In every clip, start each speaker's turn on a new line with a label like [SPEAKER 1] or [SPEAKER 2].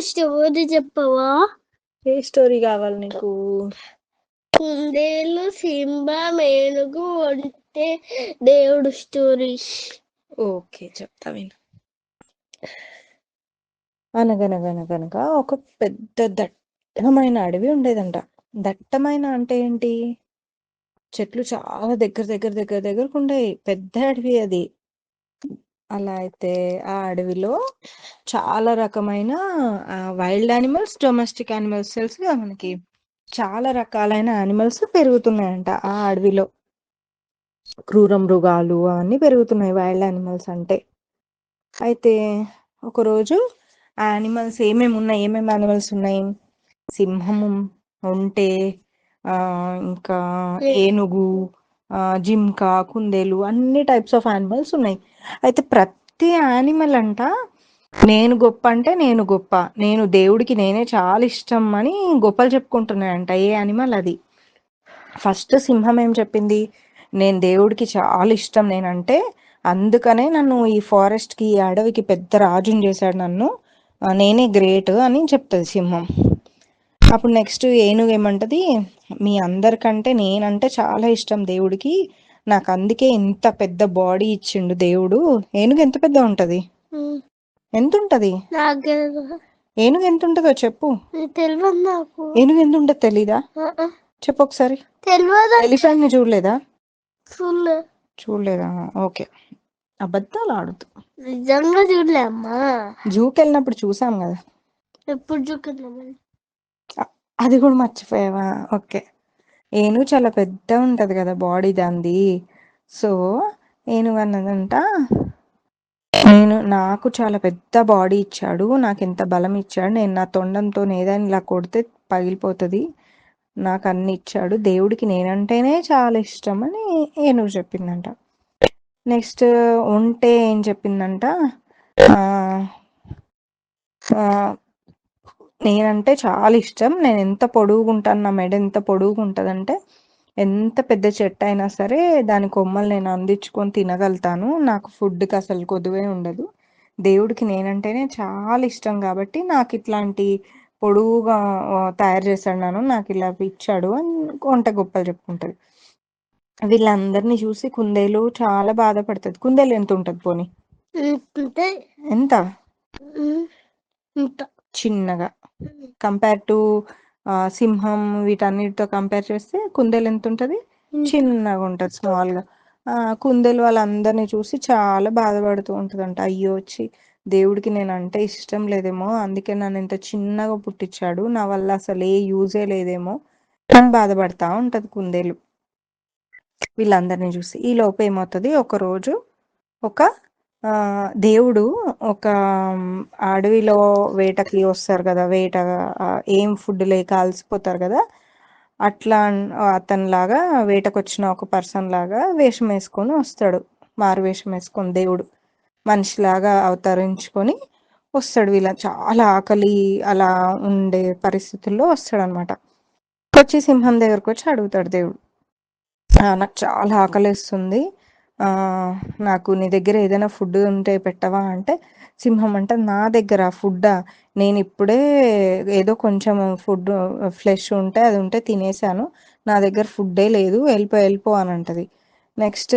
[SPEAKER 1] Story చెప్పవా?
[SPEAKER 2] ఏ story కావాలి నీకు?
[SPEAKER 1] కుందేలు, సింబా, మేనుగు, ఒంటె, దేవుడు స్టోరీస్.
[SPEAKER 2] ఓకే, చెప్తా విను. అనగనగనగనగా ఒక పెద్ద దట్టమైన అడవి ఉండేదంట. దట్టమైన అంటే ఏంటి? చెట్లు చాలా దగ్గరకు ఉండేవి. పెద్ద అడవి అది. అలా అయితే ఆ అడవిలో చాలా రకమైన వైల్డ్ యానిమల్స్, డొమెస్టిక్ యానిమల్స్ తెలుసుగా మనకి. చాలా రకాలైన యానిమల్స్ పెరుగుతున్నాయంట ఆ అడవిలో. క్రూర మృగాలు అవన్నీ పెరుగుతున్నాయి వైల్డ్ యానిమల్స్ అంటే. అయితే ఒకరోజు ఆ యానిమల్స్ ఏమేమి యానిమల్స్ ఉన్నాయి? సింహము, ఒంటె, ఇంకా ఏనుగు, జింక, కుందేలు, అన్ని టైప్స్ ఆఫ్ యానిమల్స్ ఉన్నాయి. అయితే ప్రతి యానిమల్ అంట నేను గొప్ప అంటే నేను గొప్ప, నేను దేవుడికి నేనే చాలా ఇష్టం అని గొప్పలు చెప్పుకుంటున్నాయంట. ఏ యానిమల్ అది. ఫస్ట్ సింహం ఏం చెప్పింది? నేను దేవుడికి చాలా ఇష్టం నేనంటే, అందుకనే నన్ను ఈ ఫారెస్ట్కి, ఈ అడవికి పెద్ద రాజుని చేశాడు నన్ను, నేనే గ్రేట్ అని చెప్తుంది సింహం. అప్పుడు నెక్స్ట్ ఏనుగు ఏమంటది? మీ అందరికంటే నేనంటే చాలా ఇష్టం దేవుడికి, నాకు అందుకే ఇంత పెద్ద బాడీ ఇచ్చిండు దేవుడు. ఏనుగు ఎంత పెద్ద ఉంటది? ఎంత ఉంటది? ఏనుగు ఎంత ఉంటుందో చెప్పు.
[SPEAKER 1] తెలియదు నాకు.
[SPEAKER 2] ఏనుగు ఎంత ఉంటుందో తెలీదా? చెప్పు ఒకసారి.
[SPEAKER 1] తెలియదు.
[SPEAKER 2] ఎలిఫెంట్ ని చూడలేదా?
[SPEAKER 1] చూడలేదా?
[SPEAKER 2] ఓకే, అబద్ధాలు ఆడుతూ.
[SPEAKER 1] నిజంగా చూడలే అమ్మా.
[SPEAKER 2] జూకి వెళ్ళినప్పుడు చూసాం కదా.
[SPEAKER 1] ఎప్పుడు చూస్తున్నామని
[SPEAKER 2] అది కూడా మర్చిపోయావా? ఓకే. ఏనుగు చాలా పెద్ద ఉంటది కదా బాడీ దాంది. సో ఏనుగు అన్నదంట, నాకు చాలా పెద్ద బాడీ ఇచ్చాడు, నాకు ఎంత బలం ఇచ్చాడు, నేను నా తొండంతో ఏదైనా ఇలా కొడితే పగిలిపోతుంది, నాకు అన్ని ఇచ్చాడు, దేవుడికి నేనంటేనే చాలా ఇష్టం అని ఏనుగు చెప్పిందంట. నెక్స్ట్ ఒంటె ఏం చెప్పిందంట? నేనంటే చాలా ఇష్టం, నేను ఎంత పొడుగుంటాను, నా మెడ ఎంత పొడుగుంటుందంటే, ఎంత పెద్ద చెట్టు అయినా సరే దాని కొమ్మలు నేను అందించుకొని తినగలుగుతాను, నాకు ఫుడ్కి అసలు కొదువే ఉండదు, దేవుడికి నేనంటేనే చాలా ఇష్టం కాబట్టి నాకు ఇట్లాంటి పొడుగుగా తయారు చేశాడు, నాకు ఇలా ఇచ్చాడు అని వంట గొప్పలు చెప్పుకుంటుంది. వీళ్ళందరినీ చూసి కుందేలు చాలా బాధపడుతుంది. కుందేలు ఎంత ఉంటుంది పోనీ? ఎంత? చిన్నగా. కంపేర్ టు సింహం వీటన్నిటితో కంపేర్ చేస్తే కుందేలు ఎంత ఉంటుంది? చిన్నగా ఉంటుంది, స్మాల్గా. కుందేలు వాళ్ళందరినీ చూసి చాలా బాధపడుతూ ఉంటుందంట. అయ్యో వచ్చి దేవుడికి నేను అంటే ఇష్టం లేదేమో, అందుకే నన్ను ఇంత చిన్నగా పుట్టించాడు, నా వల్ల అసలు ఏ యూజే లేదేమో అని బాధపడతా ఉంటుంది కుందేలు వీళ్ళందరినీ చూసి. ఈ లోపు ఏమవుతుంది, ఒకరోజు ఒక దేవుడు ఒక అడవిలో వేటకి వస్తారు కదా, వేట ఏం ఫుడ్ లేక అలసిపోతారు కదా, అట్లా అతనిలాగా వేటకు వచ్చిన ఒక పర్సన్ లాగా వేషం వేసుకొని వస్తాడు, మారు వేషం వేసుకొని దేవుడు మనిషిలాగా అవతరించుకొని వస్తాడు. వీళ్ళ చాలా ఆకలి అలా ఉండే పరిస్థితుల్లో వస్తాడు అనమాట. వచ్చి సింహం దగ్గరకు వచ్చి అడుగుతాడు దేవుడు, నాకు చాలా ఆకలిస్తుంది, నాకు నీ దగ్గర ఏదైనా ఫుడ్ ఉంటే పెట్టవా అంటే, సింహం అంటే నా దగ్గర ఫుడ్డా, నేను ఇప్పుడే ఏదో కొంచెం ఫుడ్ ఫ్లెష్ ఉంటే అది ఉంటే తినేసాను, నా దగ్గర ఫుడ్డే లేదు, వెళ్ళిపో అని అంటది. నెక్స్ట్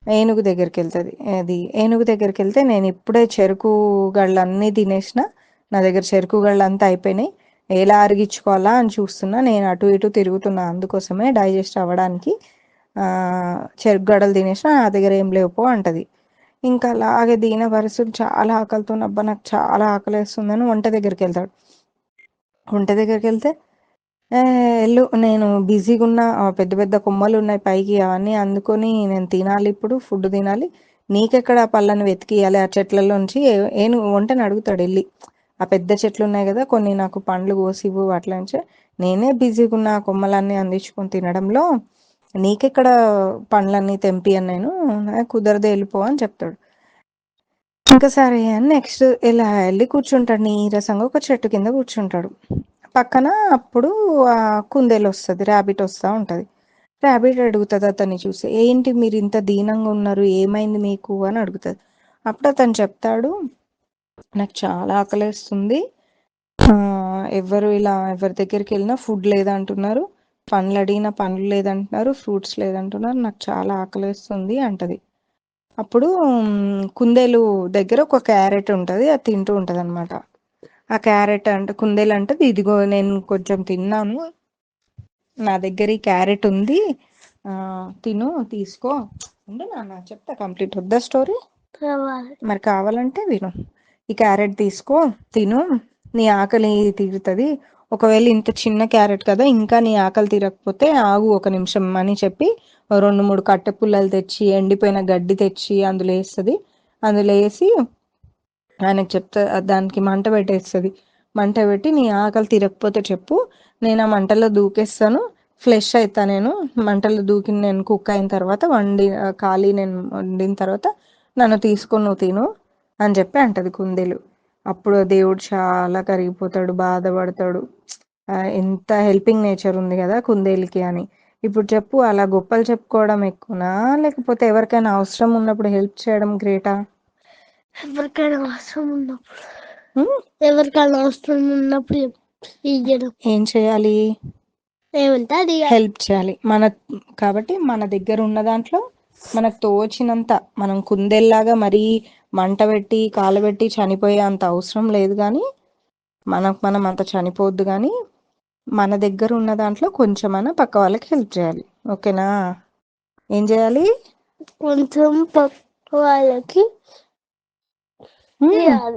[SPEAKER 2] ఏనుగు దగ్గరికి వెళ్తుంది. ఏనుగు దగ్గరికి వెళ్తే, నేను ఇప్పుడే చెరుకు గళ్ళన్నీ తినేసిన, నా దగ్గర చెరుకు గళ్ళు అంతా అయిపోయినాయి, ఎలా అరిగించుకోవాలా అని చూస్తున్నా, నేను అటు ఇటు తిరుగుతున్నా, అందుకోసమే డైజెస్ట్ అవ్వడానికి చెరుకు గడలు తినేసిన, నా దగ్గర ఏం లేవుపో అంటది. ఇంకా అలాగే దీన పరిస్థితులు చాలా ఆకలితో, అబ్బా నాకు చాలా ఆకలి వేస్తుందని వంట దగ్గరికి వెళ్తాడు. వంట దగ్గరికి వెళ్తే, ఎల్లు, నేను బిజీగా ఉన్న, పెద్ద పెద్ద కొమ్మలు ఉన్నాయి పైకి, అవన్నీ అందుకొని నేను తినాలి, ఇప్పుడు ఫుడ్ తినాలి, నీకెక్కడ పళ్ళని వెతికియాలి ఆ చెట్లలోంచి, వంటని అడుగుతాడు వెళ్ళి. ఆ పెద్ద చెట్లు ఉన్నాయి కదా, కొన్ని నాకు పండ్లు కోసివ్వు అట్లా నుంచి, నేనే బిజీగా ఉన్న కొమ్మలన్నీ అందించుకొని తినడంలో, నీకెక్కడ పండ్లన్నీ తెంపియను నేను, కుదరదు వెళ్ళిపో అని చెప్తాడు. ఇంకా సరే అని నెక్స్ట్ ఇలా వెళ్ళి కూర్చుంటాడు, నీరసంగా ఒక చెట్టు కింద కూర్చుంటాడు. పక్కన అప్పుడు ఆ కుందేలు వస్తుంది, ర్యాబిట్ వస్తూ ఉంటుంది. ర్యాబిట్ అడుగుతుంది అతన్ని చూసి, ఏంటి మీరు ఇంత దీనంగా ఉన్నారు, ఏమైంది మీకు అని అడుగుతుంది. అప్పుడు అతను చెప్తాడు, నాకు చాలా ఆకలేస్తుంది. ఎవరి దగ్గరికి వెళ్ళినా ఫుడ్ లేదంటున్నారు. పండ్లు అడిగినా పండ్లు లేదంటున్నారు. ఫ్రూట్స్ లేదంటున్నారు. నాకు చాలా ఆకలేస్తుంది అంటది. అప్పుడు కుందేలు దగ్గర ఒక క్యారెట్ ఉంటుంది. అది తింటూ ఉంటుంది అనమాట. ఆ క్యారెట్ అంటే కుందేలు అంటది, ఇదిగో నేను కొంచెం తిన్నాను, నా దగ్గర ఈ క్యారెట్ ఉంది, తిను, తీసుకో. ఉండు నాన్న చెప్తా, కంప్లీట్ వద్దా స్టోరీ? మరి కావాలంటే విను. ఈ క్యారెట్ తీసుకో, తిను, నీ ఆకలి తీరుతుంది. ఒకవేళ ఇంత చిన్న క్యారెట్ కదా, ఇంకా నీ ఆకలి తీరకపోతే ఆగు ఒక నిమిషం అని చెప్పి 2-3 కట్టె పుల్లలు తెచ్చి ఎండిపోయిన గడ్డి తెచ్చి అందులో వేస్తుంది. అందులో వేసి ఆయనకు చెప్తా, దానికి మంట పెట్టేస్తుంది. మంట పెట్టి నీ ఆకలి తీరకపోతే చెప్పు, నేను ఆ మంటలో దూకేస్తాను, ఫ్లెష్ అవుతా. నేను మంటలో దూకి నేను కుక్ అయిన తర్వాత నేను వండిన తర్వాత నన్ను తీసుకొని నువ్వు తిను అని చెప్పి అంటది కుందేలు. అప్పుడు దేవుడు చాలా కరిగిపోతాడు, బాధపడతాడు. ఎంత హెల్పింగ్ నేచర్ ఉంది కదా కుందేలుకి అని. ఇప్పుడు చెప్పు, అలా గొప్పలు చెప్పుకోవడం ఎక్కువనా, లేకపోతే ఎవరికైనా అవసరం ఉన్నప్పుడు హెల్ప్ చేయడం గ్రేటా?
[SPEAKER 1] ఎవరికైనా అవసరం ఉన్నప్పుడు
[SPEAKER 2] ఏం చేయాలి?
[SPEAKER 1] ఏముంటది,
[SPEAKER 2] హెల్ప్ చేయాలి. కాబట్టి మన దగ్గర ఉన్న దాంట్లో మనకు తోచినంత, మనం కుందేల్లాగా మరీ మంట పెట్టి కాలబెట్టి చనిపోయే అంత అవసరం లేదు, కానీ మనం అంత చనిపోవద్దు. కానీ మన దగ్గర ఉన్న దాంట్లో కొంచెమైనా పక్క వాళ్ళకి హెల్ప్ చేయాలి. ఓకేనా? ఏం చేయాలి?
[SPEAKER 1] కొంచెం పక్క వాళ్ళకి